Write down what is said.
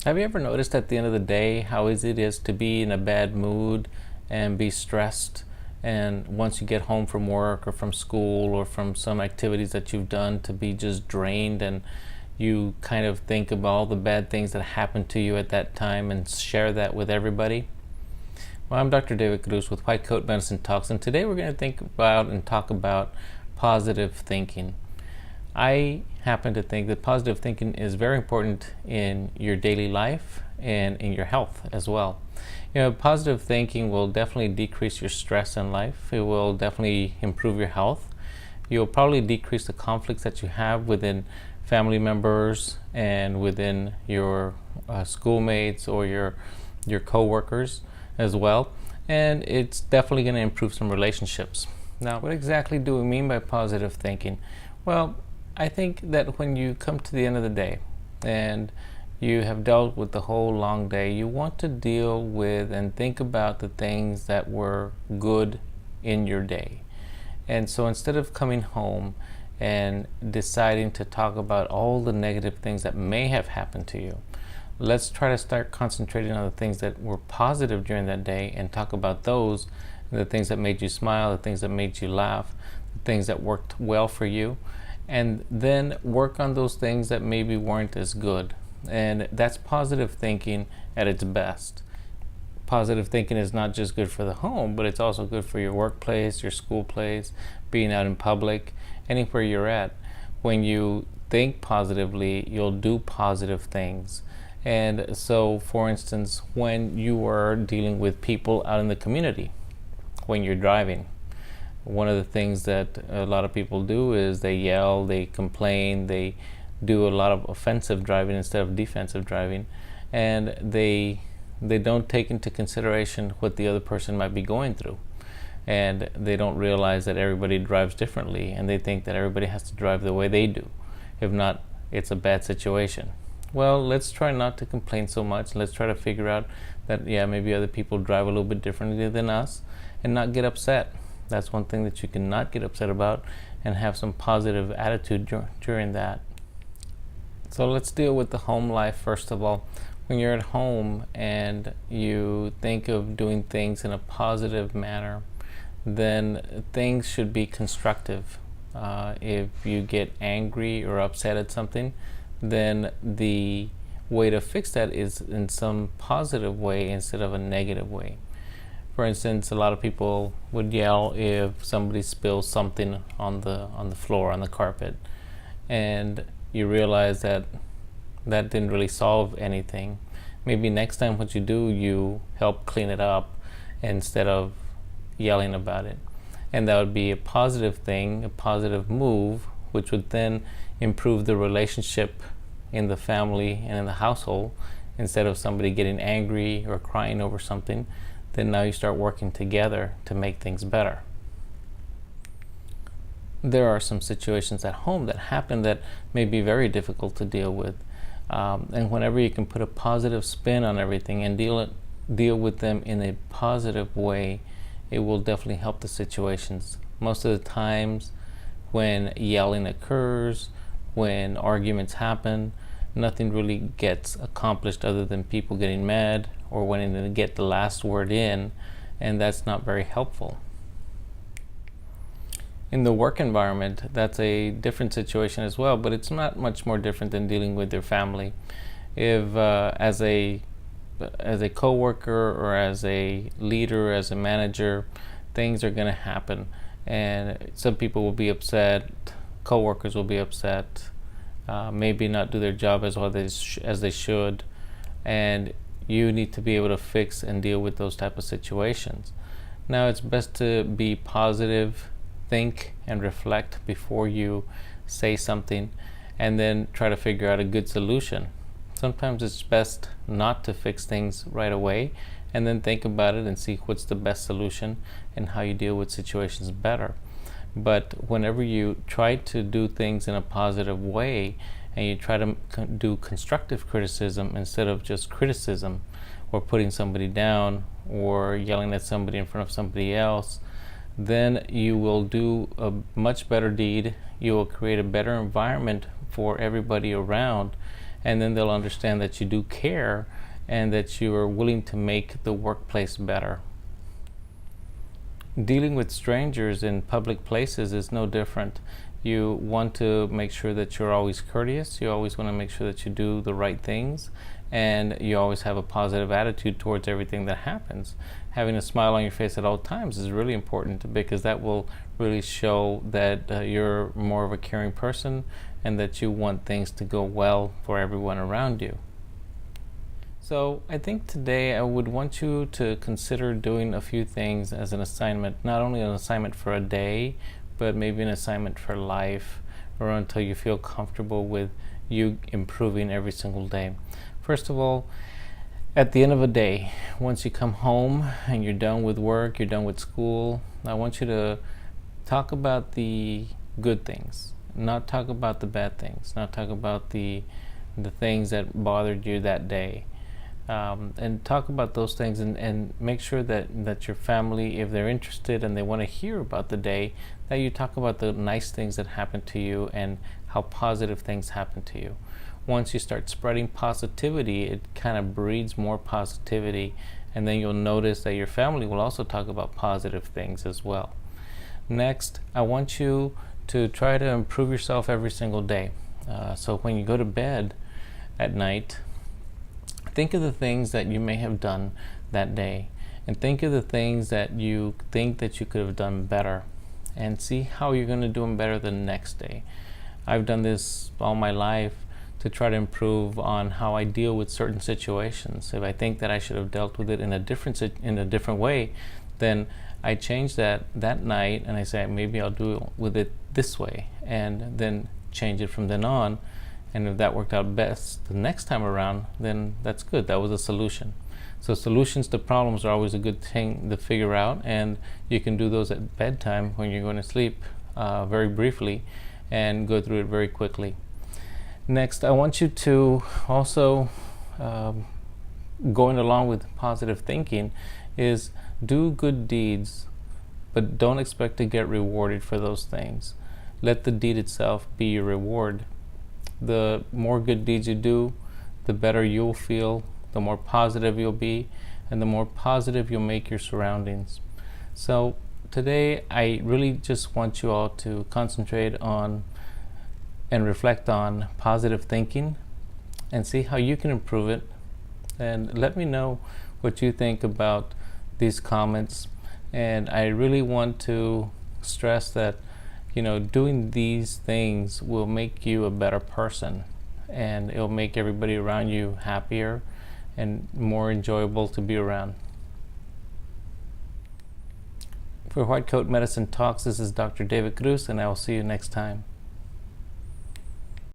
Have you ever noticed at the end of the day how easy it is to be in a bad mood and be stressed? And once you get home from work or from school or from some activities that you've done, to be just drained, and you kind of think about all the bad things that happened to you at that time and share that with everybody? Well, I'm Dr. David Cruz with White Coat Medicine Talks, and today we're going to think about and talk about positive thinking. I happen to think that positive thinking is very important in your daily life and in your health as well. Positive thinking will definitely decrease your stress in life. It will definitely improve your health. You'll probably decrease the conflicts that you have within family members and within your schoolmates or your coworkers as well. And it's definitely going to improve some relationships. Now, what exactly do we mean by positive thinking? Well, I think that when you come to the end of the day and you have dealt with the whole long day, you want to deal with and think about the things that were good in your day. And so instead of coming home and deciding to talk about all the negative things that may have happened to you, let's try to start concentrating on the things that were positive during that day and talk about those, the things that made you smile, the things that made you laugh, the things that worked well for you, and then work on those things that maybe weren't as good. And that's positive thinking at its best. Positive thinking is not just good for the home, but it's also good for your workplace, your school place, being out in public, anywhere you're at. When you think positively, you'll do positive things. And so, for instance, when you are dealing with people out in the community, when you're driving, one of the things that a lot of people do is they yell, they complain, they do a lot of offensive driving instead of defensive driving, and they don't take into consideration what the other person might be going through, and they don't realize that everybody drives differently, and they think that everybody has to drive the way they do. If not, it's a bad situation. Well, let's try not to complain so much. Let's try to figure out that, yeah, maybe other people drive a little bit differently than us, and not get upset. That's one thing that you can not get upset about, and have some positive attitude during that. So let's deal with the home life first of all. When you're at home and you think of doing things in a positive manner, then things should be constructive. If you get angry or upset at something, then the way to fix that is in some positive way instead of a negative way. For instance, a lot of people would yell if somebody spills something on the floor, on the carpet, and you realize that that didn't really solve anything. Maybe next time what you do, you help clean it up instead of yelling about it. And that would be a positive thing, a positive move, which would then improve the relationship in the family and in the household. Instead of somebody getting angry or crying over something, then now you start working together to make things better. There are some situations at home that happen that may be very difficult to deal with. And whenever you can put a positive spin on everything and deal with them in a positive way, it will definitely help the situations. Most of the times when yelling occurs, when arguments happen, nothing really gets accomplished other than people getting mad or wanting to get the last word in, and that's not very helpful. In the work environment, that's a different situation as well, but it's not much more different than dealing with your family. If as a coworker or as a leader, as a manager, things are going to happen, and some people will be upset, coworkers will be upset, maybe not do their job as well as they should, and you need to be able to fix and deal with those type of situations. Now, it's best to be positive, think and reflect before you say something, and then try to figure out a good solution. Sometimes it's best not to fix things right away, and then think about it and see what's the best solution and how you deal with situations better. But whenever you try to do things in a positive way and you try to do constructive criticism instead of just criticism or putting somebody down or yelling at somebody in front of somebody else, then you will do a much better deed. You will create a better environment for everybody around, and then they'll understand that you do care and that you are willing to make the workplace better. Dealing with strangers in public places is no different. You want to make sure that you're always courteous. You always want to make sure that you do the right things, and you always have a positive attitude towards everything that happens. Having a smile on your face at all times is really important, because that will really show that you're more of a caring person and that you want things to go well for everyone around you. So I think today I would want you to consider doing a few things as an assignment, not only an assignment for a day, but maybe an assignment for life, or until you feel comfortable with you improving every single day. First of all, at the end of a day, once you come home and you're done with work, you're done with school, I want you to talk about the good things, not talk about the bad things, not talk about the things that bothered you that day. And talk about those things, and make sure that your family, if they're interested and they want to hear about the day, that you talk about the nice things that happened to you and how positive things happen to you. Once you start spreading positivity, it kind of breeds more positivity, and then you'll notice that your family will also talk about positive things as well. Next, I want you to try to improve yourself every single day. So when you go to bed at night, think of the things that you may have done that day, and think of the things that you think that you could have done better, and see how you're going to do them better the next day. I've done this all my life to try to improve on how I deal with certain situations. If I think that I should have dealt with it in a different way, then I change that night, and I say maybe I'll do with it this way, and then change it from then on. And if that worked out best the next time around, then that's good. That was a solution. So solutions to problems are always a good thing to figure out, and you can do those at bedtime when you're going to sleep, very briefly, and go through it very quickly. Next, I want you to also, going along with positive thinking, is do good deeds, but don't expect to get rewarded for those things. Let the deed itself be your reward. The more good deeds you do, the better you'll feel, the more positive you'll be, and the more positive you'll make your surroundings. So today, I really just want you all to concentrate on and reflect on positive thinking and see how you can improve it. And let me know what you think about these comments. And I really want to stress that doing these things will make you a better person, and it'll make everybody around you happier and more enjoyable to be around. For White Coat Medicine Talks, this is Dr. David Cruz, and I will see you next time.